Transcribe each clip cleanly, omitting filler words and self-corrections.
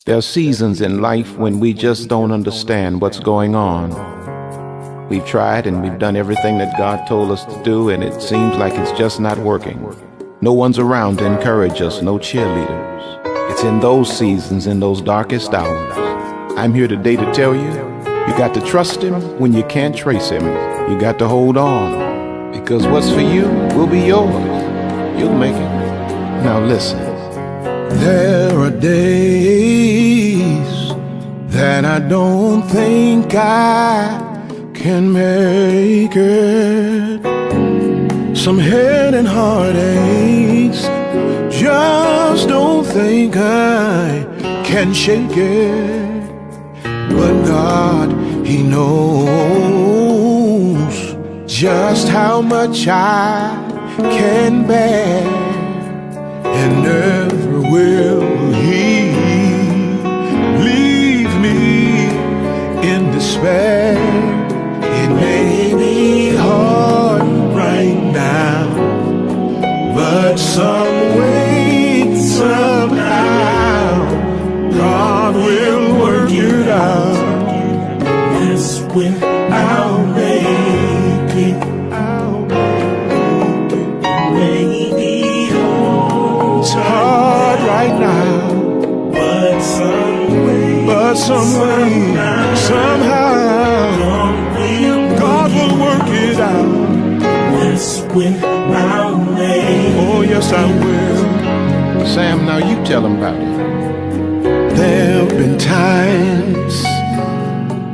There are seasons in life when we just don't understand what's going on. We've tried and we've done everything that God told us to do, and it seems like it's just not working. No one's around to encourage us, no cheerleaders. It's in those seasons, in those darkest hours. I'm here today to tell you, you got to trust Him when you can't trace Him. You got to hold on, because what's for you will be yours. You'll make it. Now listen. There are days that I don't think I can make it. Some head and heartaches, just don't think I can shake it. But God, He knows just how much I can bear, and never will He leave me in despair. It may be hard right now, but some way, somehow, God will work it out. Yes, when I'll make it. Maybe it's hard right now, but some way, somehow, God will work it out. Yes, when I'll make. Oh, yes, I will. Sam, now you tell him about it. There have been times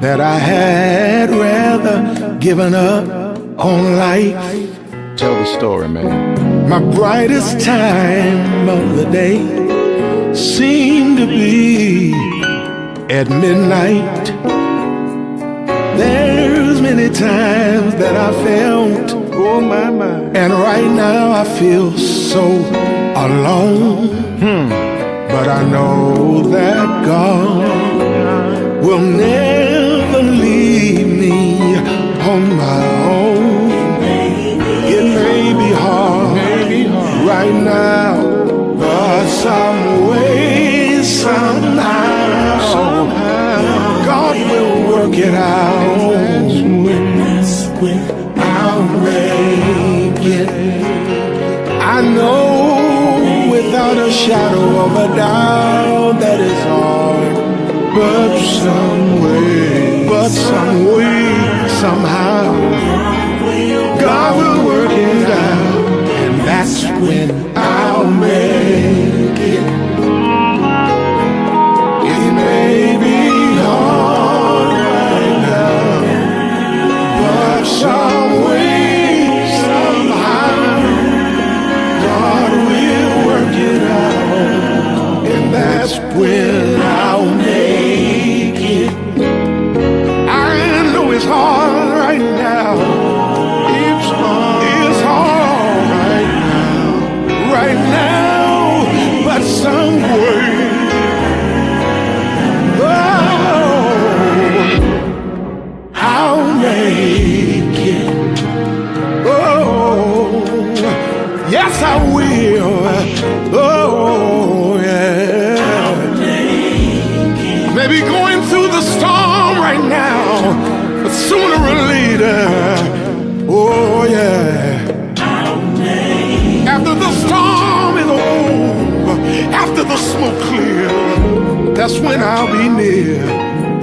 that I had rather given up on life. Tell the story, man. My brightest time of the day seemed to be at midnight. There's many times that I felt, oh my, and right now I feel so alone. But I know that God will never leave me on my own. It may be hard right now, but some way, somehow, God will work it out. That's when I'll make it. I know without a shadow of a doubt that it's hard, but some way, somehow, God will work it out, and that's when I'll make it. It may be hard right now, but some way, somehow, God will work it out, and that's when I'll make it. I know it's hard right now. It's hard right now, but some way, oh, I'll make it. Oh, yes, I will. Oh, yeah. Maybe going through the storm right now, but sooner or later, oh yeah, after the storm is over, after the smoke clears, that's when I'll be near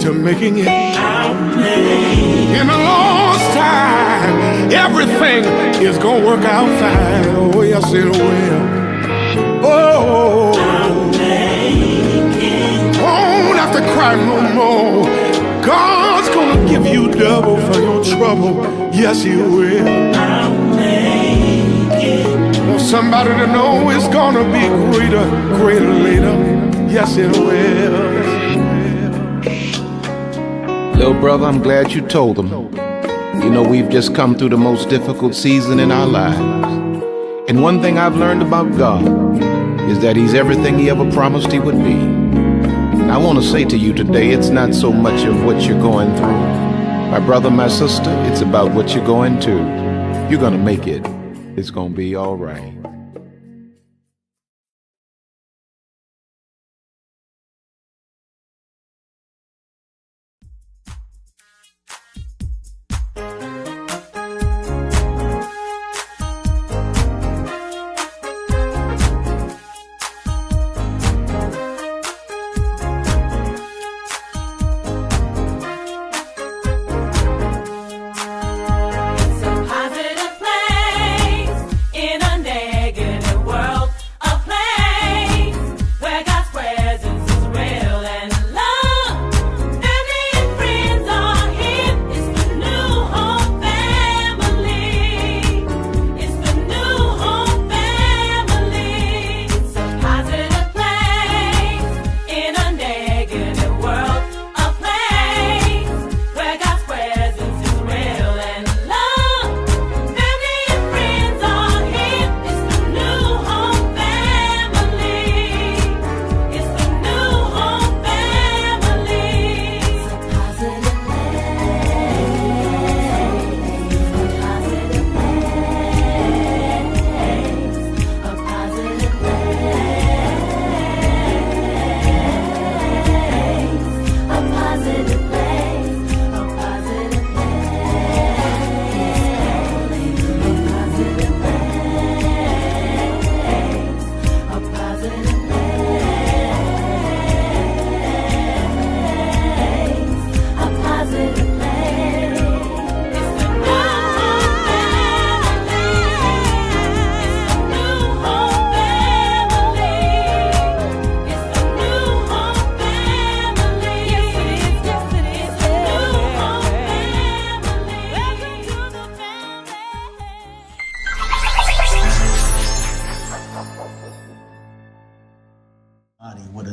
to making it. In the Lord's time, everything is gonna work out fine. Oh yes, it will. Oh, won't have to cry no more. God's gonna give you double for your trouble. Yes, He will. Want somebody to know it's gonna be greater later. Yes, it will. Little brother, I'm glad you told them. You know, we've just come through the most difficult season in our lives. And one thing I've learned about God is that He's everything He ever promised He would be. And I want to say to you today, it's not so much of what you're going through. My brother, my sister, it's about what you're going to. You're going to make it. It's going to be all right.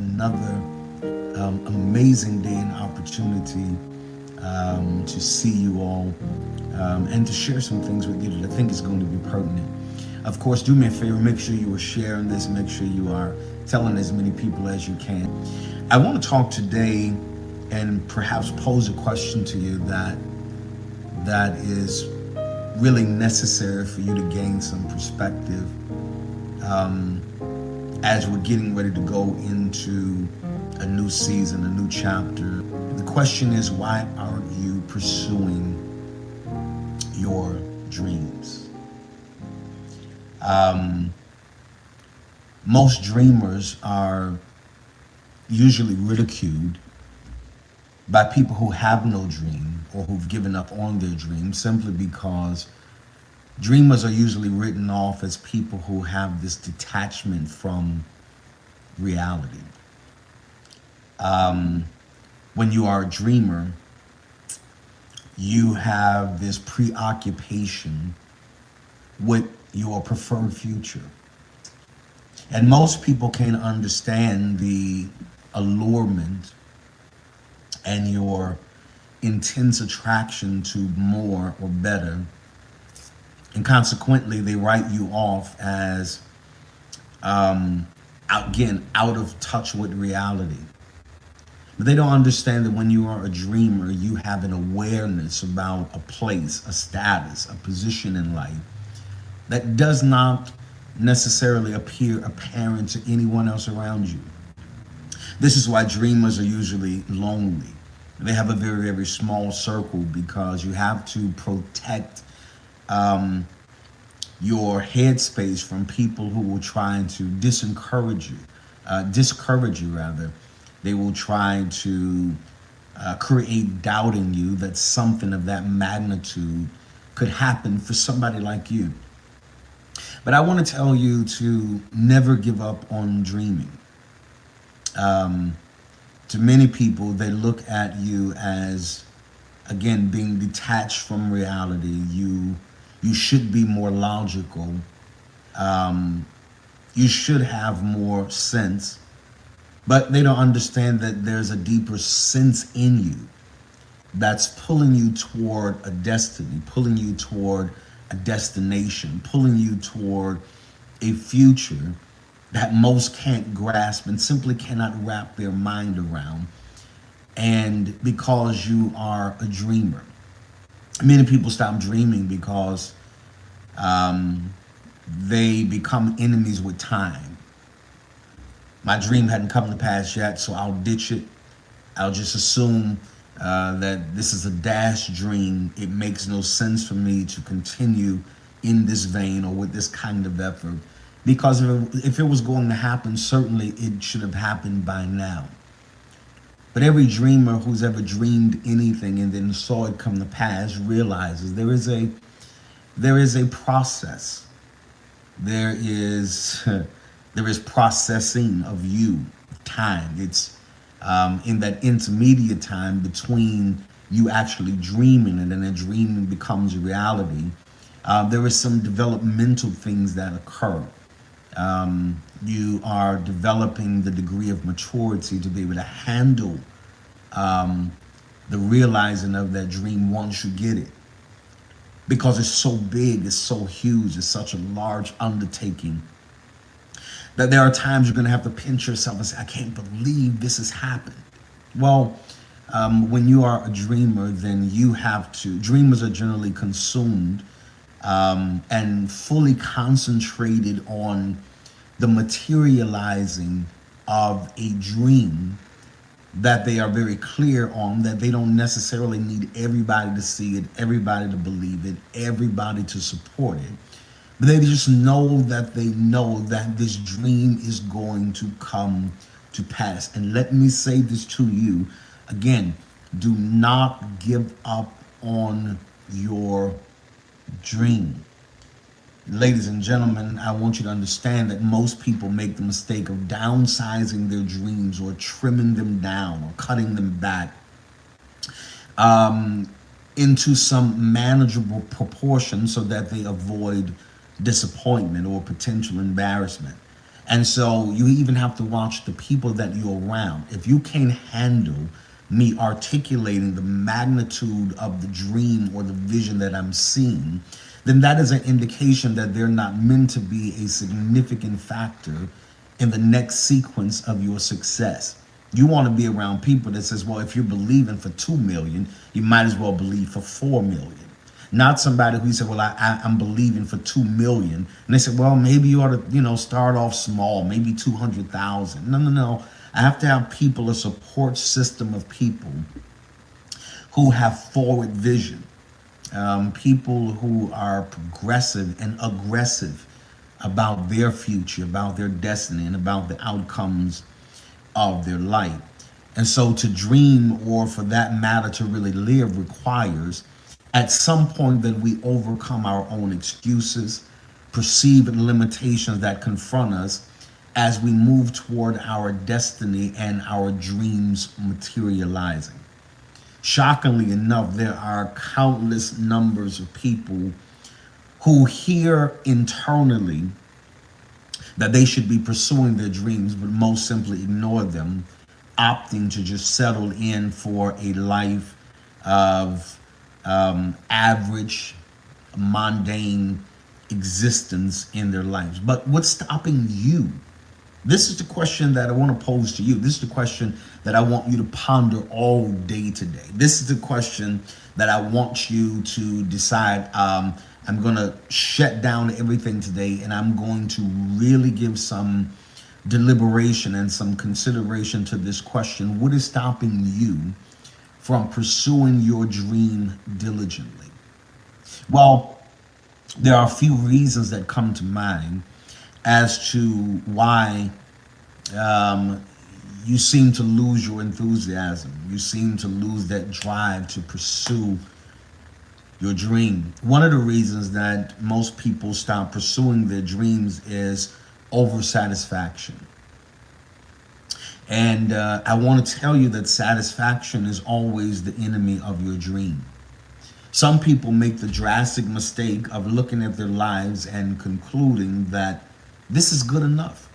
another amazing day and opportunity to see you all and to share some things with you that I think is going to be pertinent. Of course, do me a favor, make sure you are sharing this, make sure you are telling as many people as you can. I want to talk today and perhaps pose a question to you that is really necessary for you to gain some perspective as we're getting ready to go into a new season, a new chapter. The question is, why aren't you pursuing your dreams? Most dreamers are usually ridiculed by people who have no dream or who've given up on their dream, simply because dreamers are usually written off as people who have this detachment from reality. When you are a dreamer, you have this preoccupation with your preferred future. And most people can't understand the allurement and your intense attraction to more or better. And consequently, they write you off as, out of touch with reality. But they don't understand that when you are a dreamer, you have an awareness about a place, a status, a position in life that does not necessarily appear apparent to anyone else around you. This is why dreamers are usually lonely. They have a very, very small circle, because you have to protect your headspace from people who will try to discourage you. They will try to create doubt in you that something of that magnitude could happen for somebody like you. But I want to tell you to never give up on dreaming. To many people, they look at you as, again, being detached from reality. You should be more logical. You should have more sense. But they don't understand that there's a deeper sense in you that's pulling you toward a destiny, pulling you toward a destination, pulling you toward a future that most can't grasp and simply cannot wrap their mind around. And because you are a dreamer, many people stop dreaming because they become enemies with time. My dream hadn't come to pass yet, so I'll ditch it. I'll just assume that this is a dash dream. It makes no sense for me to continue in this vein or with this kind of effort, because if it was going to happen, certainly it should have happened by now. But every dreamer who's ever dreamed anything and then saw it come to pass realizes there is a process. There is processing of time. It's in that intermediate time between you actually dreaming and then a dream becomes a reality. There is some developmental things that occur. You are developing the degree of maturity to be able to handle the realizing of that dream once you get it. Because it's so big, it's so huge, it's such a large undertaking, that there are times you're going to have to pinch yourself and say, I can't believe this has happened. Well, when you are a dreamer, then dreamers are generally consumed and fully concentrated on the materializing of a dream that they are very clear on, that they don't necessarily need everybody to see it, everybody to believe it, everybody to support it. But they just know that this dream is going to come to pass. And let me say this to you again, do not give up on your dream. Ladies and gentlemen, I want you to understand that most people make the mistake of downsizing their dreams or trimming them down or cutting them back into some manageable proportion so that they avoid disappointment or potential embarrassment. And so you even have to watch the people that you're around. If you can't handle me articulating the magnitude of the dream or the vision that I'm seeing, then that is an indication that they're not meant to be a significant factor in the next sequence of your success. You want to be around people that says, well, if you're believing for 2 million, you might as well believe for 4 million. Not somebody who said, well, I'm believing for 2 million. And they said, well, maybe you ought to, start off small, maybe 200,000. No. I have to have people, a support system of people who have forward vision, people who are progressive and aggressive about their future, about their destiny, and about the outcomes of their life. And so to dream, or for that matter to really live, requires at some point that we overcome our own excuses, perceived limitations that confront us as we move toward our destiny and our dreams materializing. Shockingly enough, there are countless numbers of people who hear internally that they should be pursuing their dreams, but most simply ignore them, opting to just settle in for a life of average, mundane existence in their lives. But what's stopping you? This is the question that I want to pose to you. This is the question that I want you to ponder all day today. This is the question that I want you to decide. I'm going to shut down everything today, and I'm going to really give some deliberation and some consideration to this question. What is stopping you from pursuing your dream diligently? Well, there are a few reasons that come to mind as to why you seem to lose your enthusiasm. You seem to lose that drive to pursue your dream. One of the reasons that most people stop pursuing their dreams is oversatisfaction. And I want to tell you that satisfaction is always the enemy of your dream. Some people make the drastic mistake of looking at their lives and concluding that this is good enough.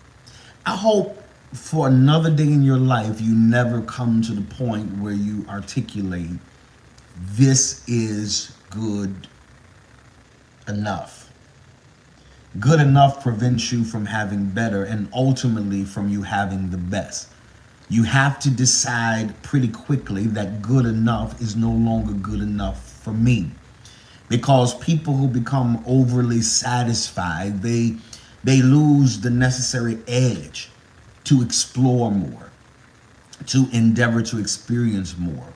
I hope for another day in your life you never come to the point where you articulate, this is good enough. Good enough prevents you from having better, and ultimately from you having the best. You have to decide pretty quickly that good enough is no longer good enough for me. Because people who become overly satisfied, they lose the necessary edge to explore more, to endeavor to experience more,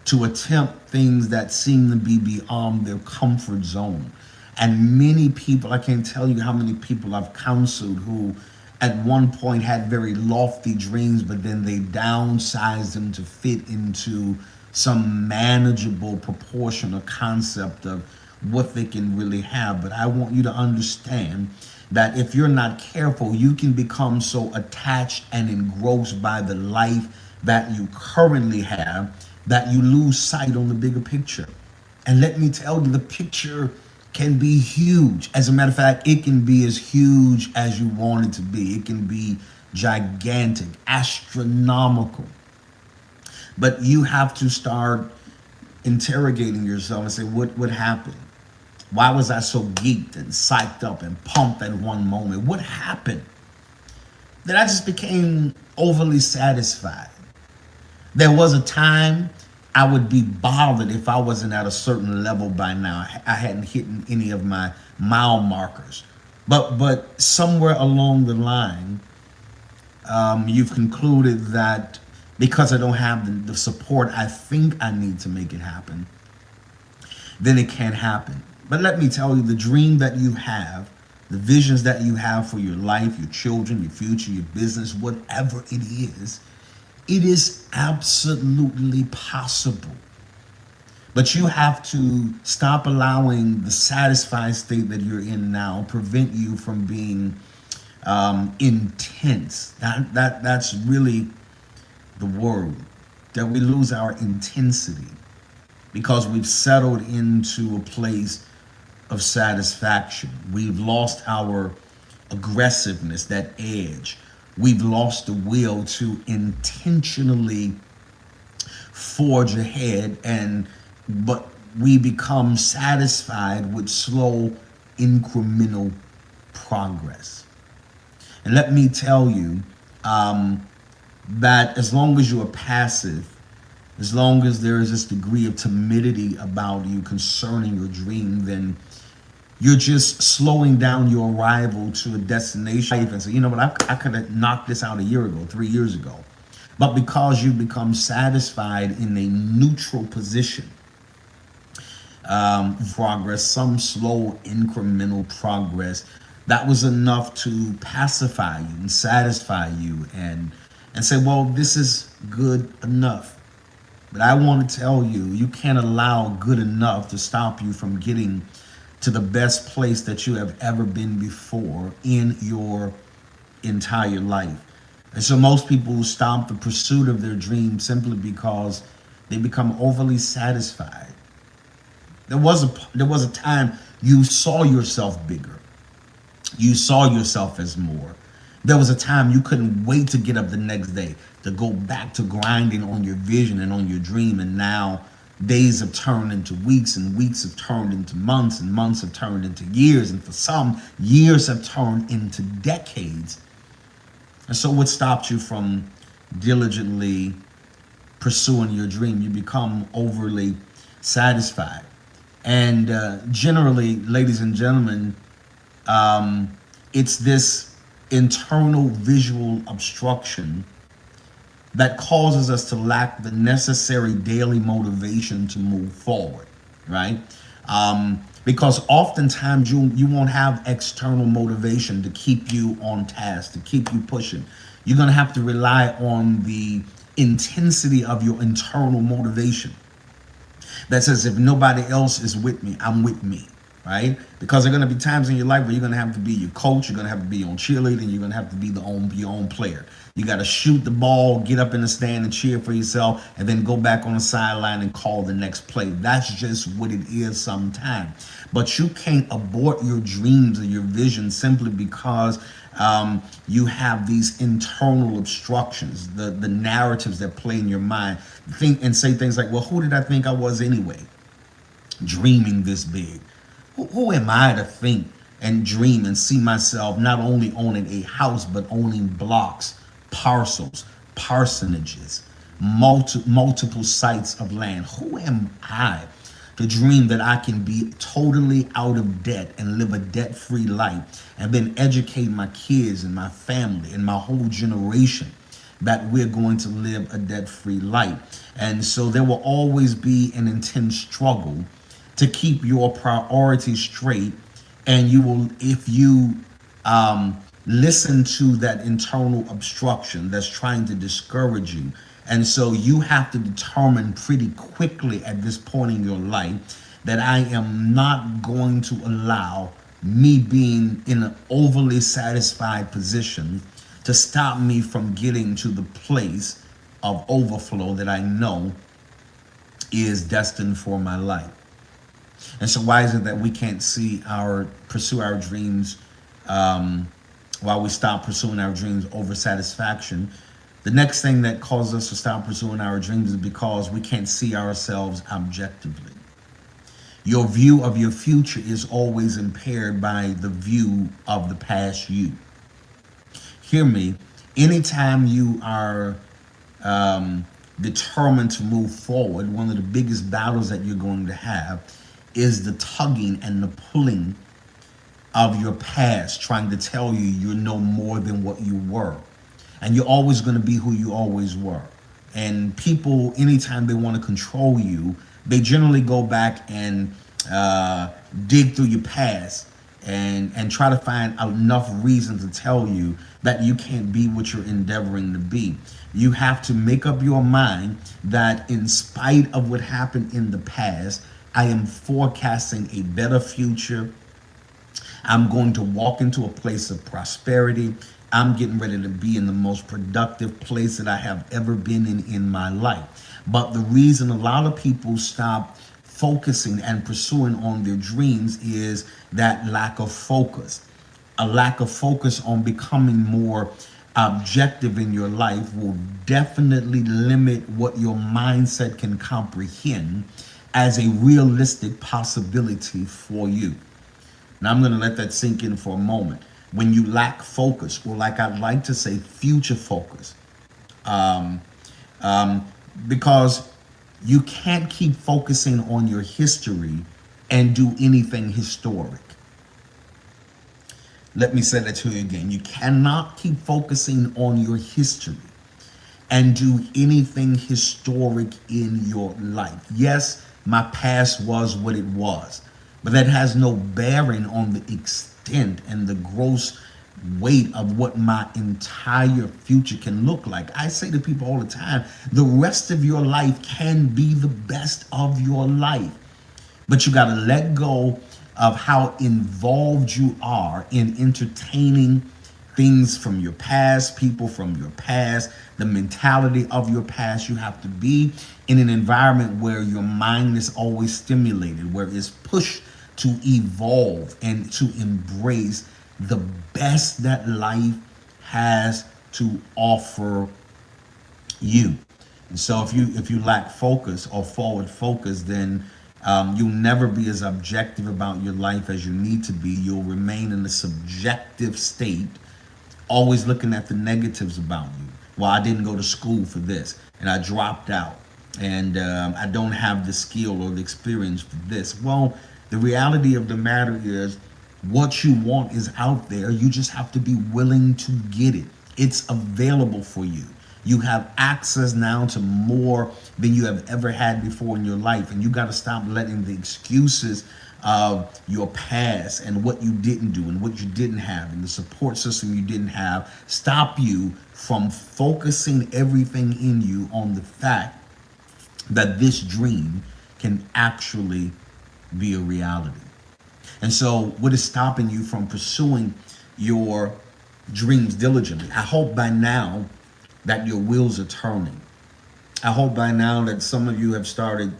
to attempt things that seem to be beyond their comfort zone. And many people, I can't tell you how many people I've counseled who at one point had very lofty dreams, but then they downsized them to fit into some manageable proportion or concept of what they can really have. But I want you to understand that if you're not careful, you can become so attached and engrossed by the life that you currently have that you lose sight on the bigger picture. And let me tell you, the picture can be huge. As a matter of fact, it can be as huge as you want it to be. It can be gigantic, astronomical. But you have to start interrogating yourself and say, what happened? Why was I so geeked and psyched up and pumped at one moment? What happened? That I just became overly satisfied. There was a time I would be bothered if I wasn't at a certain level by now. I hadn't hit any of my mile markers. But somewhere along the line, you've concluded that because I don't have the support I think I need to make it happen, then it can't happen. But let me tell you, the dream that you have, the visions that you have for your life, your children, your future, your business, whatever it is absolutely possible. But you have to stop allowing the satisfied state that you're in now prevent you from being intense. That's really the word, that we lose our intensity because we've settled into a place of satisfaction. We've lost our aggressiveness, that edge. We've lost the will to intentionally forge ahead, but we become satisfied with slow incremental progress. And let me tell you that as long as you are passive, as long as there is this degree of timidity about you concerning your dream, then you're just slowing down your arrival to a destination. And say, you know what, I could have knocked this out a year ago, 3 years ago. But because you become satisfied in a neutral position, progress, some slow incremental progress, that was enough to pacify you and satisfy you and say, well, this is good enough. But I want to tell you, you can't allow good enough to stop you from getting to the best place that you have ever been before in your entire life. And so most people stop the pursuit of their dream simply because they become overly satisfied. There was a time you saw yourself bigger. You saw yourself as more. There was a time you couldn't wait to get up the next day to go back to grinding on your vision and on your dream. And now days have turned into weeks, and weeks have turned into months, and months have turned into years. And for some, years have turned into decades. And so what stopped you from diligently pursuing your dream? You become overly satisfied. And generally, ladies and gentlemen, it's this internal visual obstruction that causes us to lack the necessary daily motivation to move forward, right? Because oftentimes you won't have external motivation to keep you on task, to keep you pushing. You're going to have to rely on the intensity of your internal motivation that says, if nobody else is with me, I'm with me, right? Because there are going to be times in your life where you're going to have to be your coach, you're going to have to be on cheerleading, you're going to have to be your own player. You got to shoot the ball, get up in the stand and cheer for yourself, and then go back on the sideline and call the next play. That's just what it is sometimes. But you can't abort your dreams or your vision simply because you have these internal obstructions, the narratives that play in your mind. Think and say things like, well, who did I think I was anyway? Dreaming this big. Who am I to think and dream and see myself not only owning a house, but owning blocks, parcels, parsonages, multiple sites of land? Who am I to dream that I can be totally out of debt and live a debt-free life, and then educate my kids and my family and my whole generation that we're going to live a debt-free life? And so there will always be an intense struggle to keep your priorities straight. And you will, if you listen to that internal obstruction that's trying to discourage you. And so you have to determine pretty quickly at this point in your life that I am not going to allow me being in an overly satisfied position to stop me from getting to the place of overflow that I know is destined for my life. And so why is it that we can't pursue our dreams while we stop pursuing our dreams over satisfaction? The next thing that causes us to stop pursuing our dreams is because we can't see ourselves objectively. Your view of your future is always impaired by the view of the past you. Hear me. Anytime you are determined to move forward, one of the biggest battles that you're going to have is the tugging and the pulling of your past, trying to tell you you're no more than what you were. And you're always going to be who you always were. And people, anytime they want to control you, they generally go back and dig through your past and try to find enough reason to tell you that you can't be what you're endeavoring to be. You have to make up your mind that in spite of what happened in the past, I am forecasting a better future. I'm going to walk into a place of prosperity. I'm getting ready to be in the most productive place that I have ever been in my life. But the reason a lot of people stop focusing and pursuing on their dreams is that lack of focus. a lack of focus on becoming more objective in your life will definitely limit what your mindset can comprehend as a realistic possibility for you. Now, I'm going to let that sink in for a moment. When you lack focus, or like I'd like to say, future focus, because you can't keep focusing on your history and do anything historic. Let me say that to you again. You cannot keep focusing on your history and do anything historic in your life. Yes, my past was what it was, but that has no bearing on the extent and the gross weight of what my entire future can look like. I say to people all the time, the rest of your life can be the best of your life, but you got to let go of how involved you are in entertaining things from your past, people from your past, the mentality of your past. You have to be in an environment where your mind is always stimulated, where it's pushed to evolve and to embrace the best that life has to offer you. And so if you lack focus or forward focus, then you'll never be as objective about your life as you need to be. You'll remain in a subjective state, always looking at the negatives about you. Well, I didn't go to school for this, and I dropped out, and I don't have the skill or the experience for this. Well, the reality of the matter is, what you want is out there. You just have to be willing to get it. It's available for you. You have access now to more than you have ever had before in your life. And you got to stop letting the excuses of your past and what you didn't do and what you didn't have and the support system you didn't have stop you from focusing everything in you on the fact that this dream can actually be a reality. And so what is stopping you from pursuing your dreams diligently? I hope by now that your wheels are turning. I hope by now that some of you have started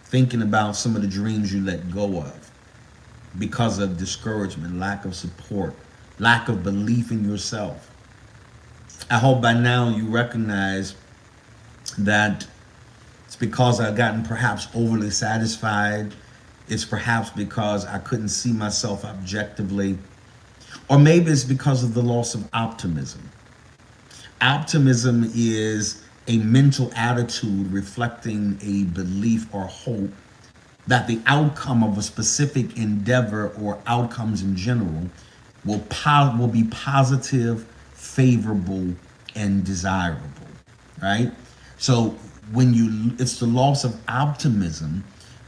thinking about some of the dreams you let go of because of discouragement, lack of support, lack of belief in yourself. I hope by now you recognize that it's because I've gotten perhaps overly satisfied. It's perhaps because I couldn't see myself objectively. Or maybe it's because of the loss of optimism. Optimism is a mental attitude reflecting a belief or hope that the outcome of a specific endeavor or outcomes in general will be positive, favorable, and desirable, right? So it's the loss of optimism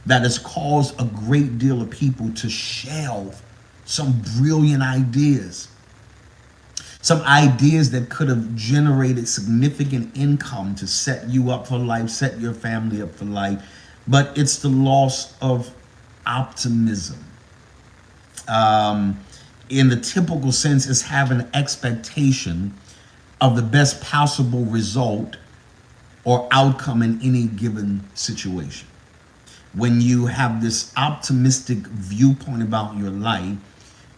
that has caused a great deal of people to shelve some brilliant ideas. Some ideas that could have generated significant income to set you up for life, set your family up for life. But it's the loss of optimism. In the typical sense, is having an expectation of the best possible result or outcome in any given situation. When you have this optimistic viewpoint about your life,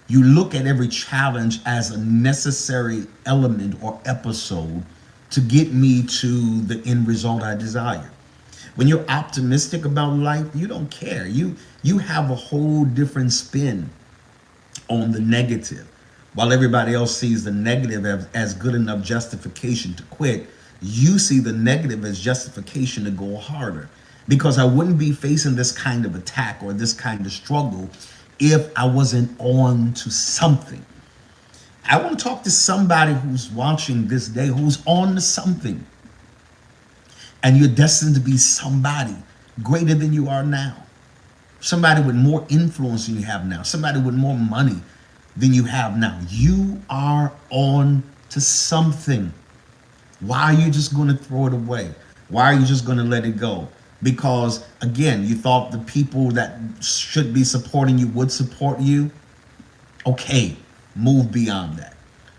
you look at every challenge as a necessary element or episode to get me to the end result I desire. When you're optimistic about life, you don't care. You have a whole different spin on the negative. While everybody else sees the negative as good enough justification to quit, you see the negative as justification to go harder. Because I wouldn't be facing this kind of attack or this kind of struggle if I wasn't on to something. I want to talk to somebody who's watching this day, who's on to something. And you're destined to be somebody greater than you are now. Somebody with more influence than you have now. Somebody with more money than you have now. You are on to something. Why are you just going to throw it away? Why are you just going to let it go? Because, again, you thought the people that should be supporting you would support you. Okay, move beyond that.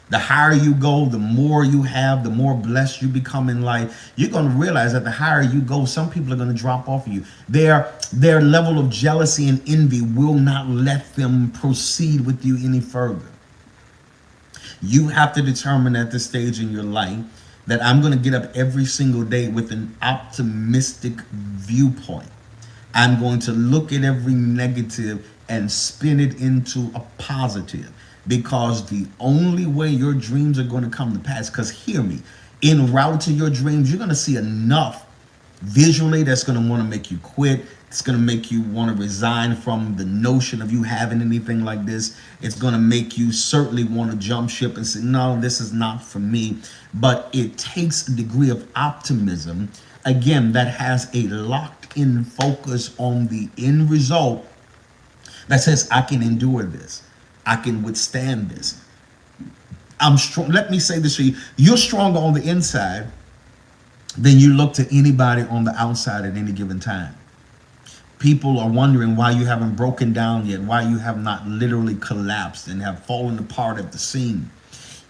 The higher you go, the more you have, the more blessed you become in life. You're going to realize that the higher you go, some people are going to drop off of you. Their level of jealousy and envy will not let them proceed with you any further. You have to determine at this stage in your life that I'm going to get up every single day with an optimistic viewpoint. I'm going to look at every negative and spin it into a positive, because the only way your dreams are going to come to pass, because hear me, en route to your dreams, you're going to see enough visually that's going to want to make you quit. It's going to make you want to resign from the notion of you having anything like this. It's going to make you certainly want to jump ship and say, no, this is not for me. But it takes a degree of optimism, again, that has a locked in focus on the end result that says, I can endure this. I can withstand this. I'm strong. Let me say this to you. You're stronger on the inside than you look to anybody on the outside at any given time. People are wondering why you haven't broken down yet, why you have not literally collapsed and have fallen apart at the seam.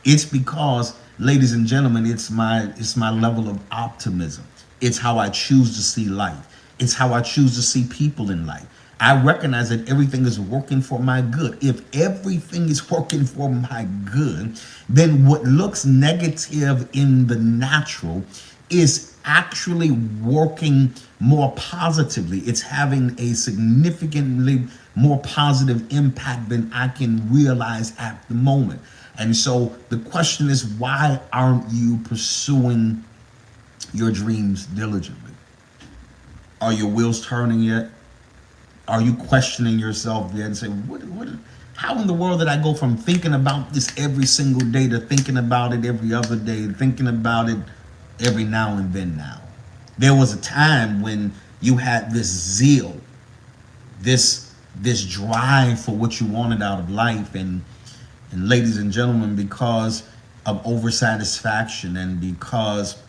It's because, ladies and gentlemen, it's my level of optimism. It's how I choose to see life. It's how I choose to see people in life. I recognize that everything is working for my good. If everything is working for my good, then what looks negative in the natural is actually working more positively. It's having a significantly more positive impact than I can realize at the moment. And so the question is, why aren't you pursuing your dreams diligently? Are your wheels turning yet? Are you questioning yourself yet and say, how in the world did I go from thinking about this every single day to thinking about it every other day, thinking about it every now and then now? There was a time when you had this zeal, this drive for what you wanted out of life, and ladies and gentlemen, because of oversatisfaction and because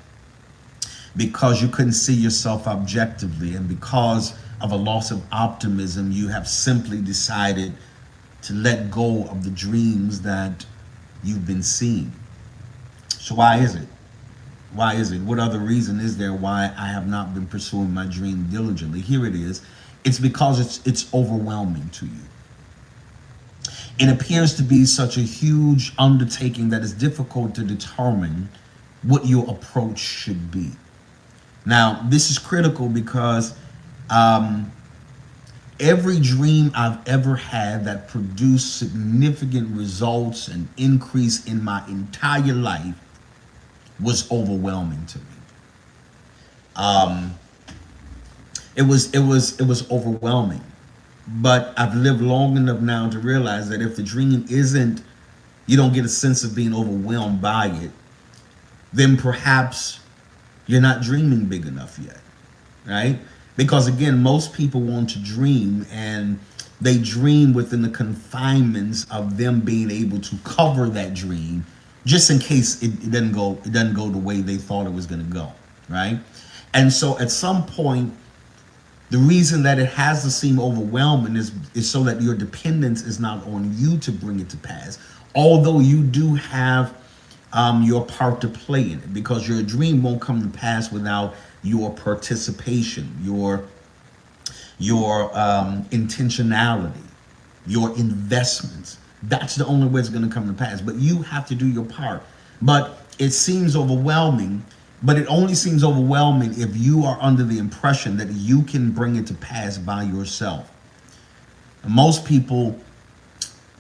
you couldn't see yourself objectively, and because of a loss of optimism, you have simply decided to let go of the dreams that you've been seeing. So why is it? Why is it? What other reason is there why I have not been pursuing my dream diligently? Here it is. It's because it's overwhelming to you. It appears to be such a huge undertaking that it's difficult to determine what your approach should be. Now, this is critical because every dream I've ever had that produced significant results and increase in my entire life was overwhelming to me. It was overwhelming. But I've lived long enough now to realize that if the dream isn't, you don't get a sense of being overwhelmed by it, then perhaps you're not dreaming big enough yet, right? Because again, most people want to dream, and they dream within the confinements of them being able to cover that dream, just in case it doesn't go the way they thought it was going to go, right? And so at some point, the reason that it has to seem overwhelming is so that your dependence is not on you to bring it to pass, although you do have your part to play in it, because your dream won't come to pass without your participation, your intentionality, your investments. That's the only way it's going to come to pass. But you have to do your part. But it seems overwhelming, but it only seems overwhelming if you are under the impression that you can bring it to pass by yourself. Most people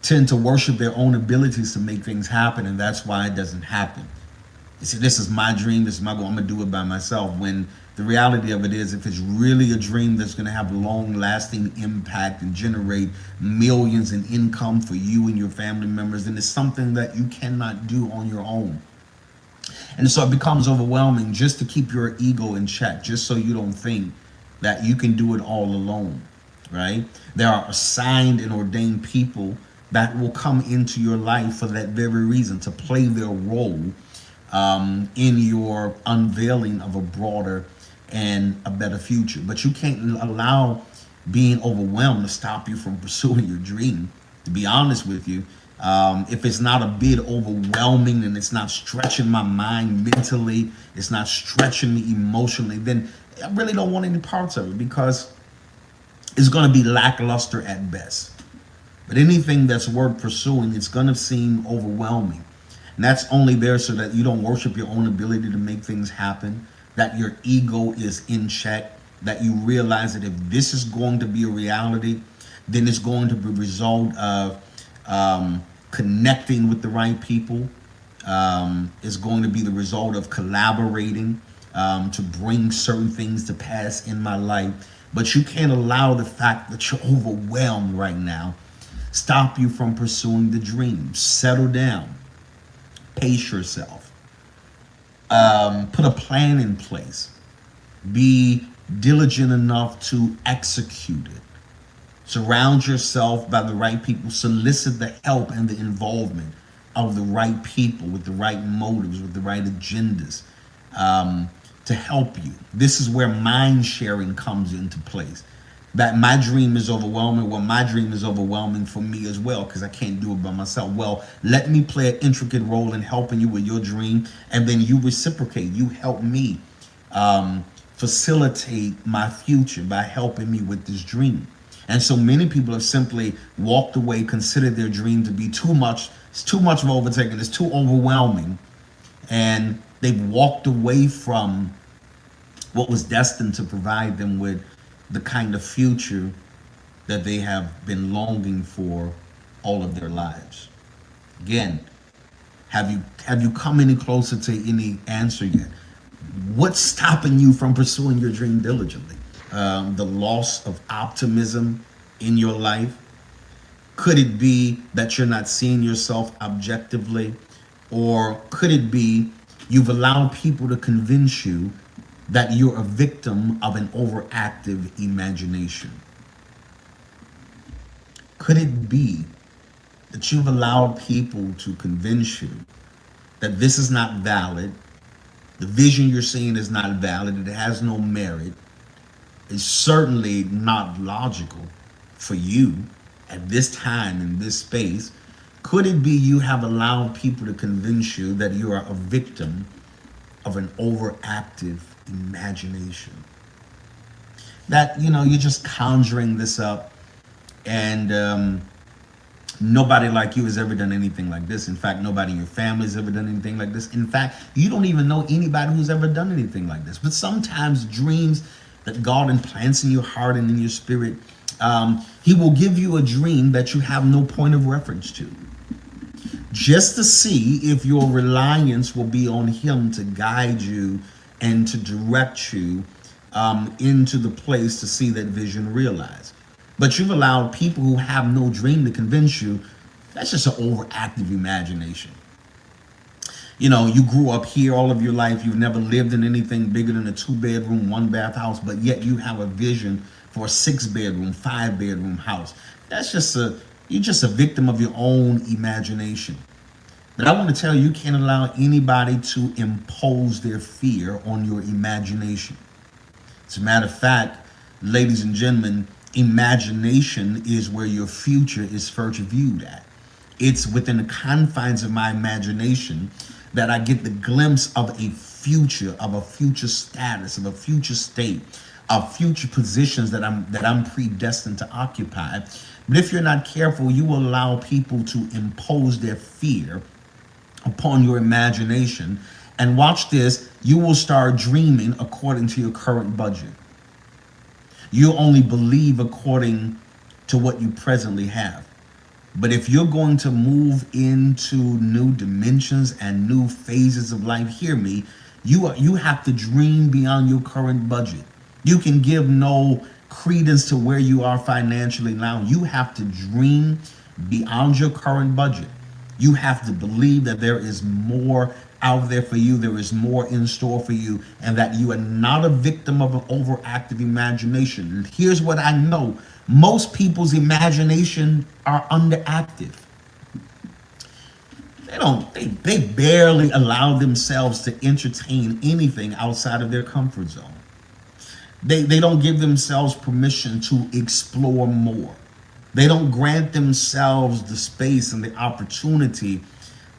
tend to worship their own abilities to make things happen, and that's why it doesn't happen. You see, this is my dream, this is my goal, I'm going to do it by myself. When the reality of it is, if it's really a dream that's going to have long-lasting impact and generate millions in income for you and your family members, then it's something that you cannot do on your own. And so it becomes overwhelming just to keep your ego in check, just so you don't think that you can do it all alone, right? There are assigned and ordained people that will come into your life for that very reason, to play their role in your unveiling of a broader and a better future. But you can't allow being overwhelmed to stop you from pursuing your dream. To be honest with you, if it's not a bit overwhelming and it's not stretching my mind mentally, it's not stretching me emotionally, then I really don't want any parts of it, because it's going to be lackluster at best. But anything that's worth pursuing, it's going to seem overwhelming. And that's only there so that you don't worship your own ability to make things happen, that your ego is in check, that you realize that if this is going to be a reality, then it's going to be a result of connecting with the right people. It's going to be the result of collaborating to bring certain things to pass in my life. But you can't allow the fact that you're overwhelmed right now stop you from pursuing the dream. Settle down. Pace yourself. Put a plan in place. Be diligent enough to execute it. Surround yourself by the right people. Solicit the help and the involvement of the right people with the right motives, with the right agendas to help you. This is where mind sharing comes into place. That my dream is overwhelming. Well, my dream is overwhelming for me as well because I can't do it by myself. Well, let me play an intricate role in helping you with your dream, and then you reciprocate. You help me facilitate my future by helping me with this dream. And so many people have simply walked away, considered their dream to be too much. It's too much of overtaking. It's too overwhelming. And they've walked away from what was destined to provide them with the kind of future that they have been longing for all of their lives. Again, have you come any closer to any answer yet? What's stopping you from pursuing your dream diligently? The loss of optimism in your life? Could it be that you're not seeing yourself objectively? Or could it be you've allowed people to convince you that you're a victim of an overactive imagination? Could it be that you've allowed people to convince you that this is not valid, the vision you're seeing is not valid, it has no merit, it's certainly not logical for you at this time in this space? Could it be you have allowed people to convince you that you are a victim of an overactive imagination? That, you're just conjuring this up, and nobody like you has ever done anything like this. In fact, nobody in your family has ever done anything like this. In fact, you don't even know anybody who's ever done anything like this. But sometimes dreams that God implants in your heart and in your spirit, he will give you a dream that you have no point of reference to, just to see if your reliance will be on him to guide you and to direct you into the place to see that vision realized. But you've allowed people who have no dream to convince you that's just an overactive imagination. You grew up here all of your life. You've never lived in anything bigger than a 2-bedroom, 1-bath house, but yet you have a vision for a 6-bedroom, 5-bedroom house. You're just a victim of your own imagination. But I want to tell you, you can't allow anybody to impose their fear on your imagination. As a matter of fact, ladies and gentlemen, imagination is where your future is first viewed at. It's within the confines of my imagination that I get the glimpse of a future status, of a future state, of future positions that I'm predestined to occupy. But if you're not careful, you will allow people to impose their fear upon your imagination. And watch this, you will start dreaming according to your current budget. You only believe according to what you presently have. But if you're going to move into new dimensions and new phases of life, hear me, you have to dream beyond your current budget. You can give no credence to where you are financially now. You have to dream beyond your current budget. You have to believe that there is more out there for you. There is more in store for you, and that you are not a victim of an overactive imagination. And here's what I know. Most people's imagination are underactive. They barely allow themselves to entertain anything outside of their comfort zone. They don't give themselves permission to explore more. They don't grant themselves the space and the opportunity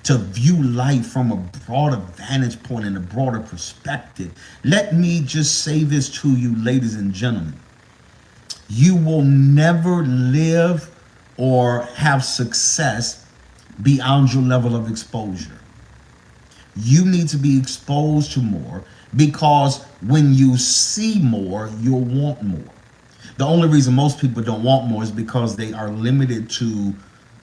to view life from a broader vantage point and a broader perspective. Let me just say this to you, ladies and gentlemen. You will never live or have success beyond your level of exposure. You need to be exposed to more, because when you see more, you'll want more. The only reason most people don't want more is because they are limited to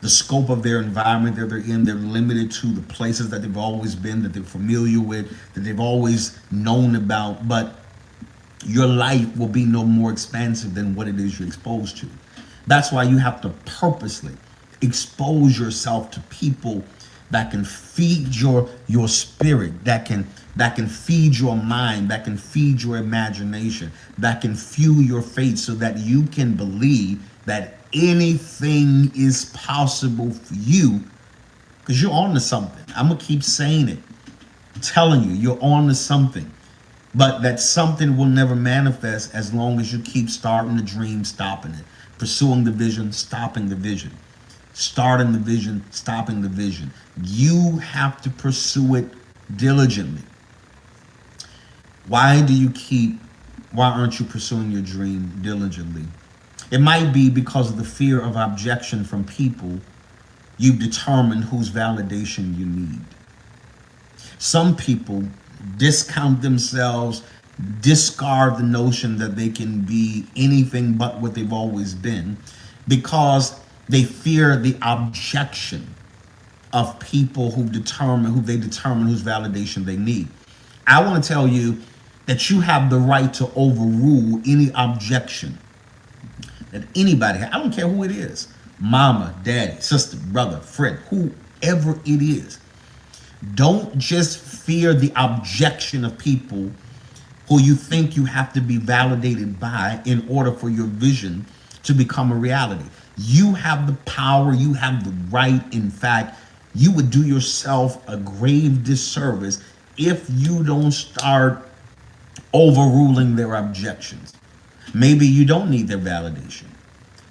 the scope of their environment that they're in. They're limited to the places that they've always been, that they're familiar with, that they've always known about. But your life will be no more expansive than what it is you're exposed to. That's why you have to purposely expose yourself to people that can feed your spirit, that can feed your mind, that can feed your imagination, that can fuel your faith, so that you can believe that anything is possible for you, because you're on to something. I'm gonna keep saying it. I'm telling you, you're on to something. But that something will never manifest as long as you keep starting the dream, stopping it, pursuing the vision, stopping the vision, starting the vision, stopping the vision. You have to pursue it diligently. Why aren't you pursuing your dream diligently? It might be because of the fear of objection from people you've determined whose validation you need. Some people discount themselves, discard the notion that they can be anything but what they've always been, because they fear the objection of people who they determine whose validation they need. I want to tell you that you have the right to overrule any objection that anybody has. I don't care who it is. Mama, daddy, sister, brother, friend, whoever it is. Don't just fear the objection of people who you think you have to be validated by in order for your vision to become a reality. You have the power, you have the right. In fact, you would do yourself a grave disservice if you don't start overruling their objections. Maybe you don't need their validation.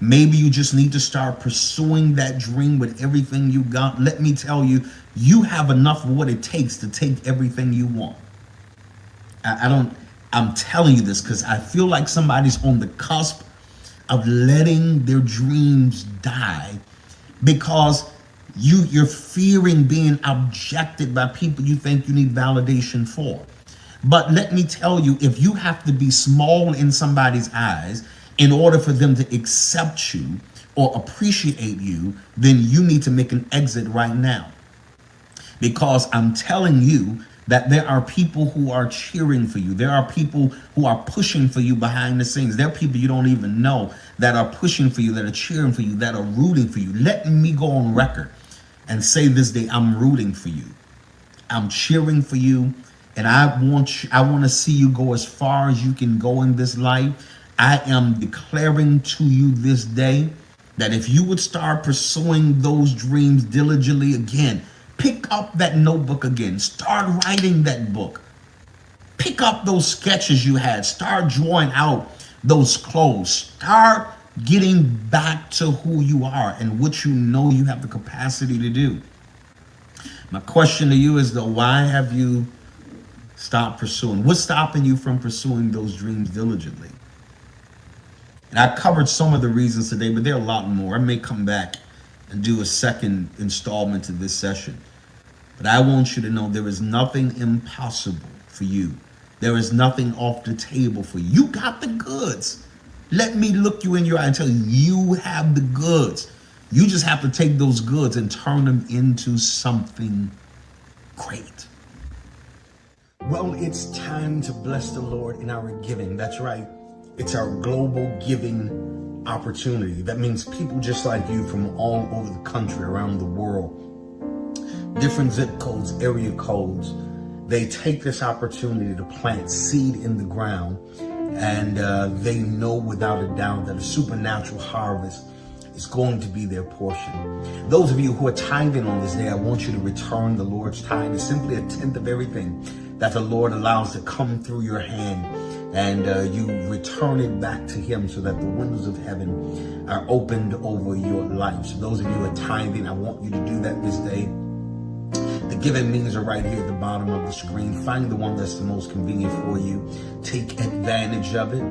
Maybe you just need to start pursuing that dream with everything you got. Let me tell you, you have enough of what it takes to take everything you want. I'm telling you this because I feel like somebody's on the cusp of letting their dreams die because you're fearing being objected by people you think you need validation for. But let me tell you, if you have to be small in somebody's eyes in order for them to accept you or appreciate you, then you need to make an exit right now. Because I'm telling you that there are people who are cheering for you. There are people who are pushing for you behind the scenes. There are people you don't even know that are pushing for you, that are cheering for you, that are rooting for you. Let me go on record and say this day, I'm rooting for you. I'm cheering for you. And I want to see you go as far as you can go in this life. I am declaring to you this day that if you would start pursuing those dreams diligently again, pick up that notebook again, start writing that book, pick up those sketches you had, start drawing out those clothes, start getting back to who you are and what you know you have the capacity to do. My question to you is though, why have you stopped pursuing? What's stopping you from pursuing those dreams diligently? And I covered some of the reasons today, but there are a lot more. I may come back and do a second installment to this session. But I want you to know there is nothing impossible for you. There is nothing off the table for you. You got the goods. Let me look you in your eye and tell you, you have the goods. You just have to take those goods and turn them into something great. Well, it's time to bless the Lord in our giving. That's right. It's our global giving opportunity. That means people just like you from all over the country, around the world, different zip codes, area codes, they take this opportunity to plant seed in the ground, and they know without a doubt that a supernatural harvest is going to be their portion. Those of you who are tithing on this day, I want you to return the Lord's tithe. It's simply 1/10 of everything that the Lord allows to come through your hand, and you return it back to him so that the windows of heaven are opened over your life. So those of you who are tithing, I want you to do that this day. The giving means are right here at the bottom of the screen. Find the one that's the most convenient for you. Take advantage of it.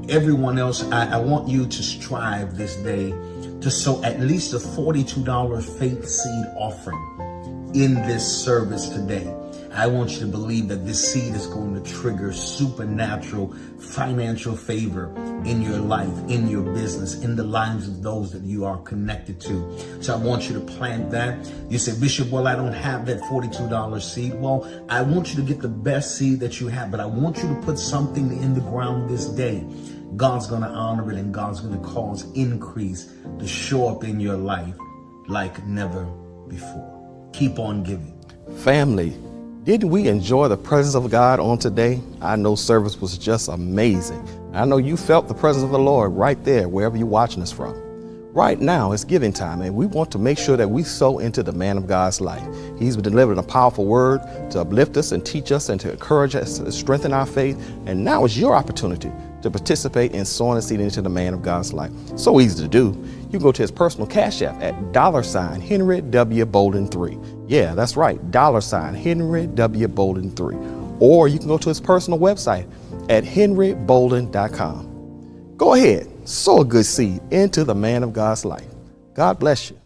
Everyone else, I want you to strive this day to sow at least a $42 faith seed offering. in this service today. I want you to believe that this seed is going to trigger supernatural financial favor in your life, in your business, in the lives of those that you are connected to. So I want you to plant that. You say, Bishop, well, I don't have that $42 seed. Well, I want you to get the best seed that you have, but I want you to put something in the ground this day. God's going to honor it, and God's going to cause increase to show up in your life like never before. Keep on giving. Family, didn't we enjoy the presence of God on today? I know service was just amazing. I know you felt the presence of the Lord right there, wherever you're watching us from. Right now, it's giving time, and we want to make sure that we sow into the man of God's life. He's been delivering a powerful word to uplift us and teach us and to encourage us, to strengthen our faith. And now is your opportunity to participate in sowing a seed into the man of God's life. So easy to do. You can go to his personal cash app at $ Henry W. Bolden 3. Yeah, that's right, $ Henry W. Bolden 3. Or you can go to his personal website at henrybolden.com. Go ahead, sow a good seed into the man of God's life. God bless you.